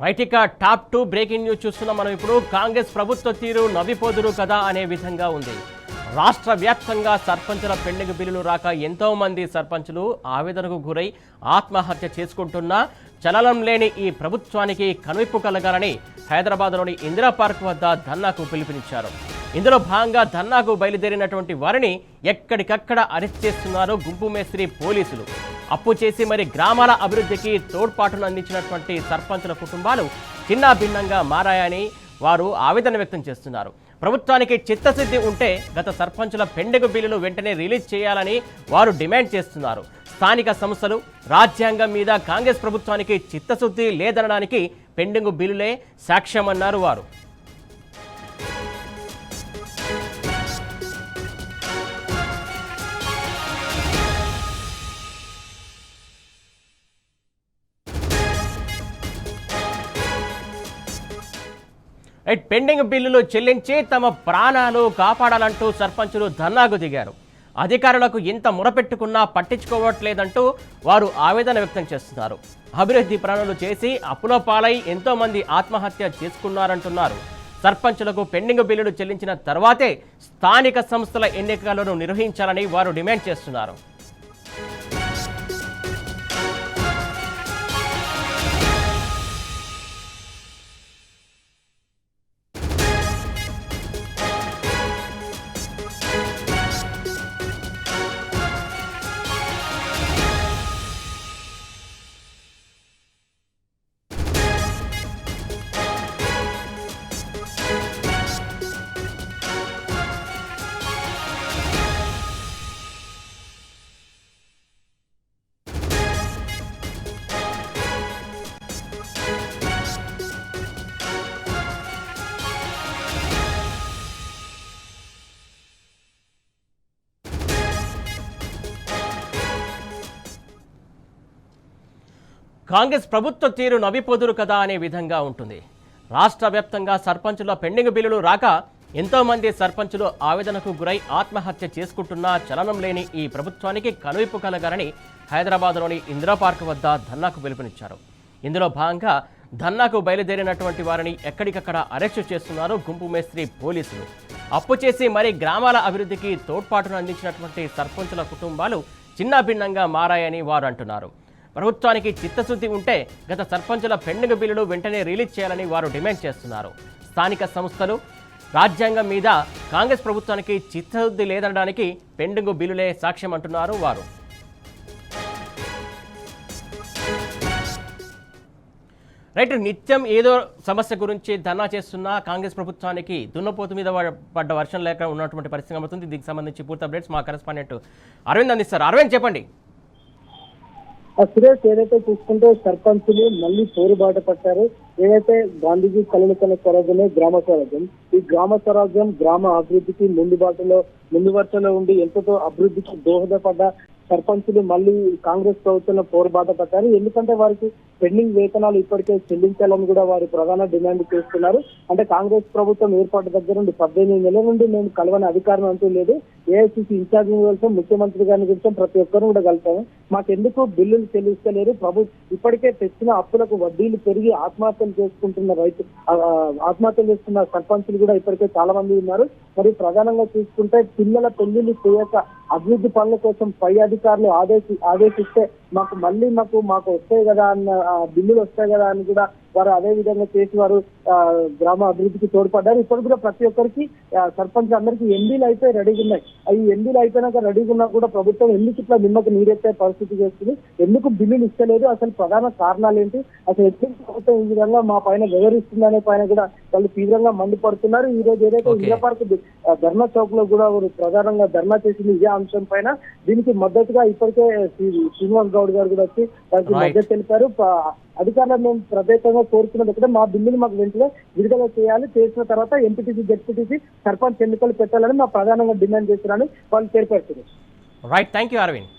Right, ఇక top 2 breaking news చూస్తున్నాం మనం ఇప్పుడు. కాంగ్రెస్ ప్రభుత్వ తీరు నవ్విపోదురు కదా అనే విధంగా ఉంది. రాష్ట్ర వ్యాప్తంగా సర్పంచుల పెండింగ్ బిల్లులు రాక ఎంతో మంది సర్పంచులు ఆవేదనకు గురై ఆత్మహత్య చేసుకుంటున్నా చలనం లేని ఈ ప్రభుత్వానికి కనువిప్పు కలగాలని హైదరాబాద్లోని ఇందిరా పార్క్ వద్ద ధర్నాకు పిలుపునిచ్చారు. ఇందులో భాగంగా ధర్నాకు బయలుదేరినటువంటి వారిని ఎక్కడికక్కడ అరెస్ట్ చేస్తున్నారు గుంపు మేస్త్రి పోలీసులు. అప్పు చేసి మరి గ్రామాల అభివృద్ధికి తోడ్పాటును అందించినటువంటి సర్పంచుల కుటుంబాలు చిన్నాభిన్నంగా మారాయని వారు ఆవేదన వ్యక్తం చేస్తున్నారు. ప్రభుత్వానికి చిత్తశుద్ధి ఉంటే గత సర్పంచుల పెండింగ్ బిల్లులు వెంటనే రిలీజ్ చేయాలని వారు డిమాండ్ చేస్తున్నారు. స్థానిక సంస్థలు రాజ్యాంగం మీద కాంగ్రెస్ ప్రభుత్వానికి చిత్తశుద్ధి లేదనడానికి పెండింగ్ బిల్లులే సాక్ష్యమన్నారు వారు. పెండింగ్ బిల్లులు చెల్లించి తమ ప్రాణాలు కాపాడాలంటూ సర్పంచులు ధర్నాకు దిగారు. అధికారులకు ఇంత మొరపెట్టుకున్నా పట్టించుకోవట్లేదంటూ వారు ఆవేదన వ్యక్తం చేస్తున్నారు. అభివృద్ధి పనులు చేసి అప్పులో పాలై ఎంతో మంది ఆత్మహత్య చేసుకున్నారంటున్నారు. సర్పంచులకు పెండింగ్ బిల్లులు చెల్లించిన తర్వాతే స్థానిక సంస్థల ఎన్నికలను నిర్వహించాలని వారు డిమాండ్ చేస్తున్నారు. కాంగ్రెస్ ప్రభుత్వ తీరు నవ్విపోదురు కదా అనే విధంగా ఉంటుంది. రాష్ట్ర వ్యాప్తంగా సర్పంచుల పెండింగ్ బిల్లులు రాక ఎంతో మంది సర్పంచులు ఆవేదనకు గురై ఆత్మహత్య చేసుకుంటున్నా చలనం లేని ఈ ప్రభుత్వానికి కనువిప్పు కలగాలని హైదరాబాద్లోని ఇందిరా పార్క్ వద్ద ధర్నాకు పిలుపునిచ్చారు. ఇందులో భాగంగా ధర్నాకు బయలుదేరినటువంటి వారిని ఎక్కడికక్కడ అరెస్టు చేస్తున్నారు గుంపు మేస్త్రి పోలీసులు. అప్పు చేసి మరీ గ్రామాల అభివృద్ధికి తోడ్పాటును అందించినటువంటి సర్పంచుల కుటుంబాలు చిన్నాభిన్నంగా మారాయని వారు అంటున్నారు. ప్రభుత్వానికి చిత్తశుద్ధి ఉంటే గత సర్పంచుల పెండింగ్ బిల్లులు వెంటనే రిలీజ్ చేయాలని వారు డిమాండ్ చేస్తున్నారు. స్థానిక సంస్థలు రాజ్యాంగం మీద కాంగ్రెస్ ప్రభుత్వానికి చిత్తశుద్ధి లేదనడానికి పెండింగ్ బిల్లులే సాక్ష్యం అంటున్నారు వారు. రైట్, నిత్యం ఏదో సమస్య గురించి ధర్నా చేస్తున్న కాంగ్రెస్ ప్రభుత్వానికి దున్నపోతు మీద పడ్డ వర్షం లేక ఉన్నటువంటి పరిస్థితి కనబడుతుంది. దీనికి సంబంధించి పూర్తి అప్డేట్స్ మా కరెస్పాండెంట్ అరవింద్ అందిస్తారు. అరవింద్, చెప్పండి. సురేష్, ఏదైతే చూసుకుంటే సర్పంచులు మళ్ళీ పోరుబాట పట్టారు. ఏదైతే గాంధీజీ కలలుకన్న స్వరాజ్యమే గ్రామ స్వరాజ్యం. ఈ గ్రామ స్వరాజ్యం గ్రామ అభివృద్ధికి ముందు వరుసలో ఉండి ఎంతో అభివృద్ధికి దోహదపడ్డ సర్పంచులు మళ్ళీ కాంగ్రెస్ ప్రభుత్వంలో పోరుబాట పట్టారు. ఎందుకంటే వారికి పెండింగ్ వేతనాలు ఇప్పటికే చెల్లించాలని కూడా వారు ప్రధాన డిమాండ్ చేస్తున్నారు. అంటే కాంగ్రెస్ ప్రభుత్వం ఏర్పాటు దగ్గర నుండి 18 నెలల నుండి మేము కలవని అధికారం అంటూ లేదు. ఏఐసిసి ఇన్ఛార్జ్ కలిసాం, ముఖ్యమంత్రి గారిని కలిసాం, ప్రతి ఒక్కరు కూడా కలిసాము. మాకెందుకు బిల్లులు చెల్లిస్తలేరు? ఇప్పటికే తెచ్చిన అప్పులకు వడ్డీలు పెరిగి ఆత్మహత్యలు చేసుకున్న సర్పంచులు కూడా ఇప్పటికే చాలా మంది ఉన్నారు. మరి ప్రధానంగా చూసుకుంటే పిల్లల పెళ్లిళ్ళు చేయక అభివృద్ధి పనుల కోసం పై అధికారులు ఆదేశిస్తే మాకు వస్తాయి కదా అన్న బిల్లులు వస్తాయి కదా అని కూడా వారు అదే విధంగా చేసి వారు గ్రామ అభివృద్ధికి తోడ్పడ్డారు. ఇప్పుడు కూడా ప్రతి ఒక్కరికి సర్పంచ్ అందరికీ ఎండీలు అయితే రెడీగా ఉన్నాయి. ఈ ఎండీలు అయిపోయినాక రెడీగా ఉన్నా కూడా ప్రభుత్వం ఎందుకు ఇట్లా నిమ్మకు నీరెత్తే పరిస్థితి చేస్తుంది? ఎందుకు బిల్లులు ఇస్తలేదు? అసలు ప్రధాన కారణాలు ఏంటి? అసలు ఎందుకు ప్రభుత్వం ఈ విధంగా మా పైన వివరిస్తుందనే పైన కూడా వాళ్ళు తీవ్రంగా మండిపడుతున్నారు. ఈ రోజు ఏదైతే ఇందిరా పార్క్ ధర్నా చౌక్ లో కూడా ప్రధానంగా ధర్నా చేసింది ఇదే అంశం పైన. దీనికి మద్దతుగా ఇప్పటికే శ్రీనివాస్ గౌడ్ గారు కూడా వచ్చి దానికి మద్దతు తెలిపారు. అధికారులను మేము ప్రత్యేకంగా కోరుతున్నది ఒకటే, మా బిల్లులు మాకు వెంటనే విడుదల చేయాలి, చేసిన తర్వాత ఎంపీటీసీ జెడ్పీటీసీ సర్పంచ్ ఎన్నికలు పెట్టాలని మా ప్రధానంగా డిమాండ్ చేస్తున్నారని వాళ్ళు తెలిపారు. Right, thank you Arvind.